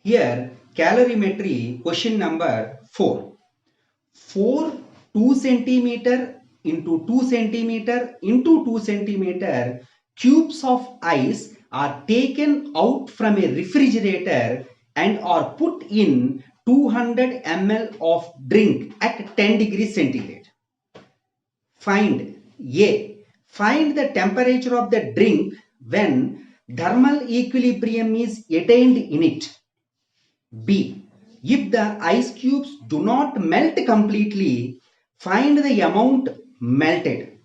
Here, calorimetry question number 4. 4 2 centimeter into 2 centimeter into 2 centimeter cubes of ice are taken out from a refrigerator and are put in 200 ml of drink at 10 degrees centigrade. Find A. Find the temperature of the drink when thermal equilibrium is attained in it. B. If the ice cubes do not melt completely, find the amount melted.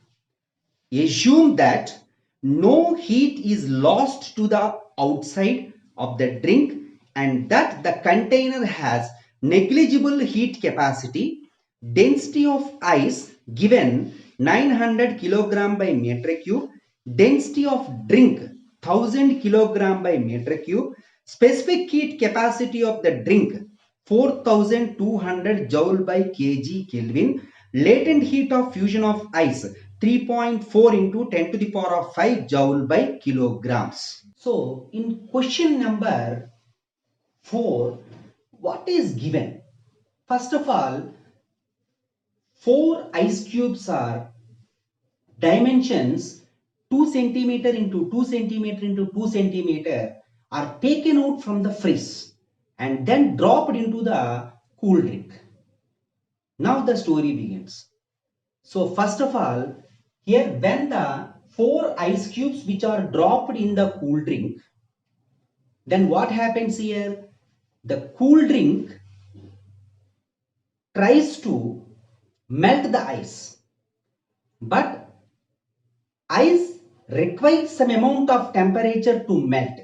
Assume that no heat is lost to the outside of the drink and that the container has negligible heat capacity. Density of ice given 900 kg by meter cube. Density of drink 1000 kg by meter cube. Specific heat capacity of the drink 4200 joule by kg Kelvin. Latent heat of fusion of ice 3.4 into 10 to the power of 5 joule by kilograms. So in question number 4, what is given? First of all, 4 ice cubes are dimensions 2 centimeter into 2 centimeter into 2 centimeter are taken out from the fridge and then dropped into the cool drink. Now the story begins. So first of all, here when the 4 ice cubes which are dropped in the cool drink, then what happens here? The cool drink tries to melt the ice, but ice requires some amount of temperature to melt.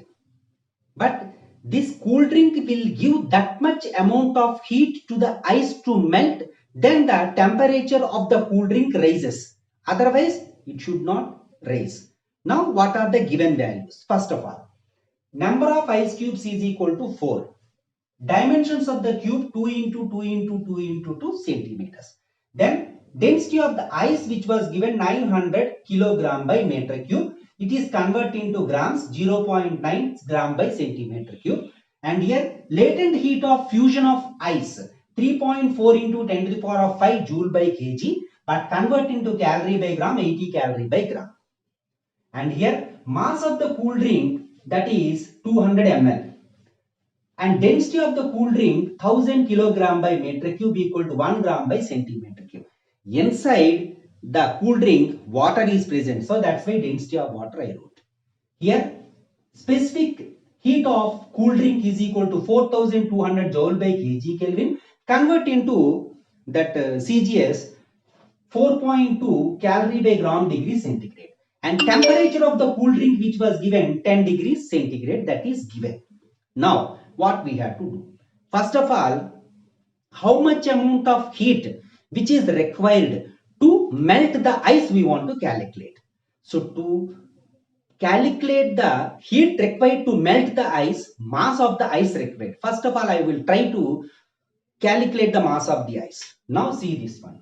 But this cool drink will give that much amount of heat to the ice to melt, then the temperature of the cool drink rises. Otherwise, it should not rise. Now, what are the given values? First of all, number of ice cubes is equal to 4. Dimensions of the cube 2 into 2 into 2 into 2 centimeters. Then density of the ice which was given 900 kilogram by meter cube. It is converted into grams 0.9 gram by centimeter cube. And here latent heat of fusion of ice 3.4 into 10 to the power of 5 joule by kg, but convert into calorie by gram 80 calorie by gram. And here mass of the cool drink, that is 200 ml. And density of the cool drink 1000 kilogram by meter cube equal to 1 gram by centimeter cube. Inside the cool drink water is present, so that's why density of water I wrote. Here specific heat of cool drink is equal to 4200 joule by kg Kelvin. Convert into that CGS 4.2 calorie by gram degree centigrade. And temperature of the cool drink which was given 10 degrees centigrade, that is given. Now what we have to do? First of all, how much amount of heat which is required to melt the ice we want to calculate. So to calculate the heat required to melt the ice, mass of the ice required. First of all, I will try to calculate the mass of the ice. Now see this one.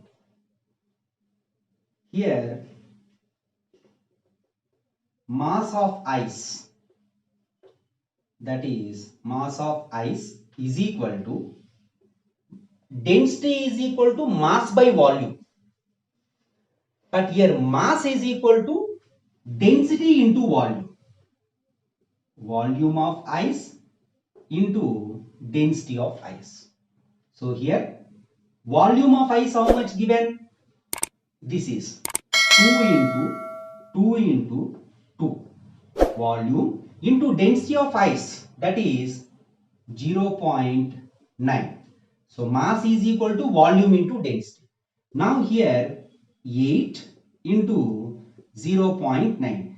Here, mass of ice, that is mass of ice is equal to density is equal to mass by volume. But here mass is equal to density into volume. Volume of ice into density of ice. So here volume of ice how much given? This is 2 into 2 into 2. Volume into density of ice, that is 0.9. So mass is equal to volume into density. Now here 8 into 0.9.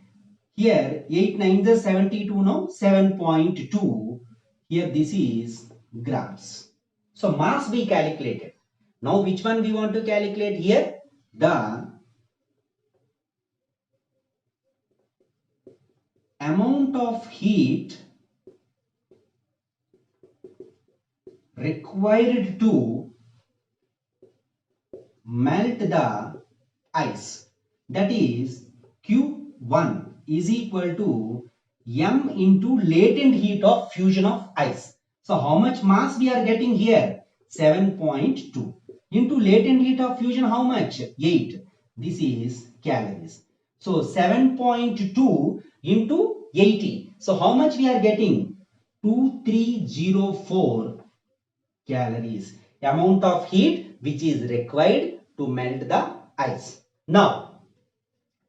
Here 8 9 is 72, now 7.2. Here this is grams. So mass we calculated. Now which one we want to calculate here? The amount of heat required to melt the ice, that is Q1 is equal to M into latent heat of fusion of ice. So how much mass we are getting here? 7.2 into latent heat of fusion, how much? 8. This is calories. So 7.2 into 80. So how much we are getting? 2304 calories. Amount of heat which is required to melt the ice. Now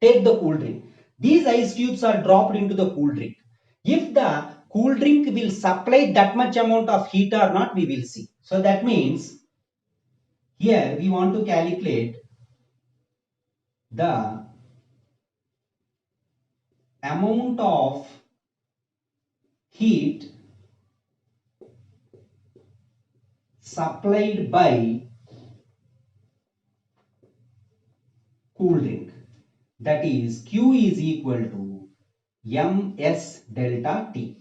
take the cool drink. These ice cubes are dropped into the cool drink. If the cool drink will supply that much amount of heat or not, we will see. So that means here we want to calculate the amount of heat supplied by cool drink. That is Q is equal to ms delta T.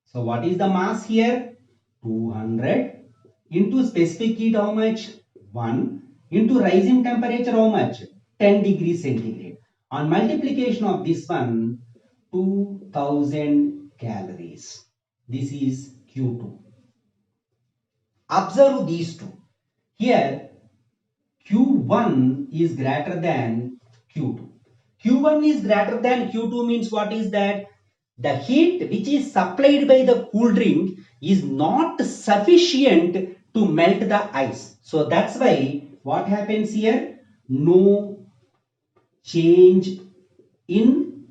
So what is the mass here? 200 into specific heat how much? 1 into rising temperature how much? 10 degrees centigrade. On multiplication of this one, 2000 calories. This is Q2. Observe these two. Here Q1 is greater than Q2. Q1 is greater than Q2 means what is that? The heat which is supplied by the cool drink is not sufficient to melt the ice. So that's why what happens here? No change in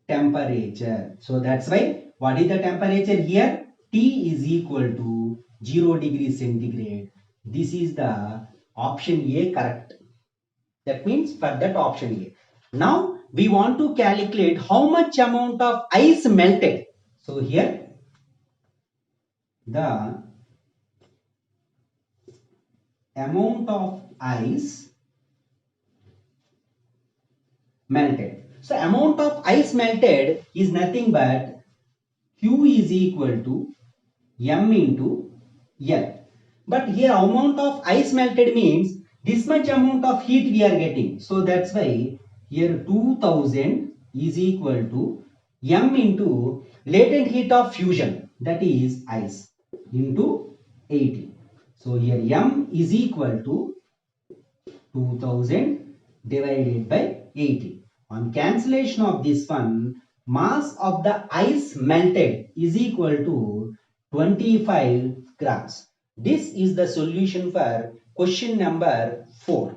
temperature. So that's why what is the temperature here? T is equal to 0 degrees centigrade. This is the option A correct. That means for that option A. Now we want to calculate how much amount of ice melted. So here the amount of ice melted. So amount of ice melted is nothing but Q is equal to M into L. But here amount of ice melted means this much amount of heat we are getting. So that's why here 2000 is equal to M into latent heat of fusion, that is ice, into 80. So here M is equal to 2000 divided by 80. On cancellation of this one, mass of the ice melted is equal to 25 grams. This is the solution for question number 4.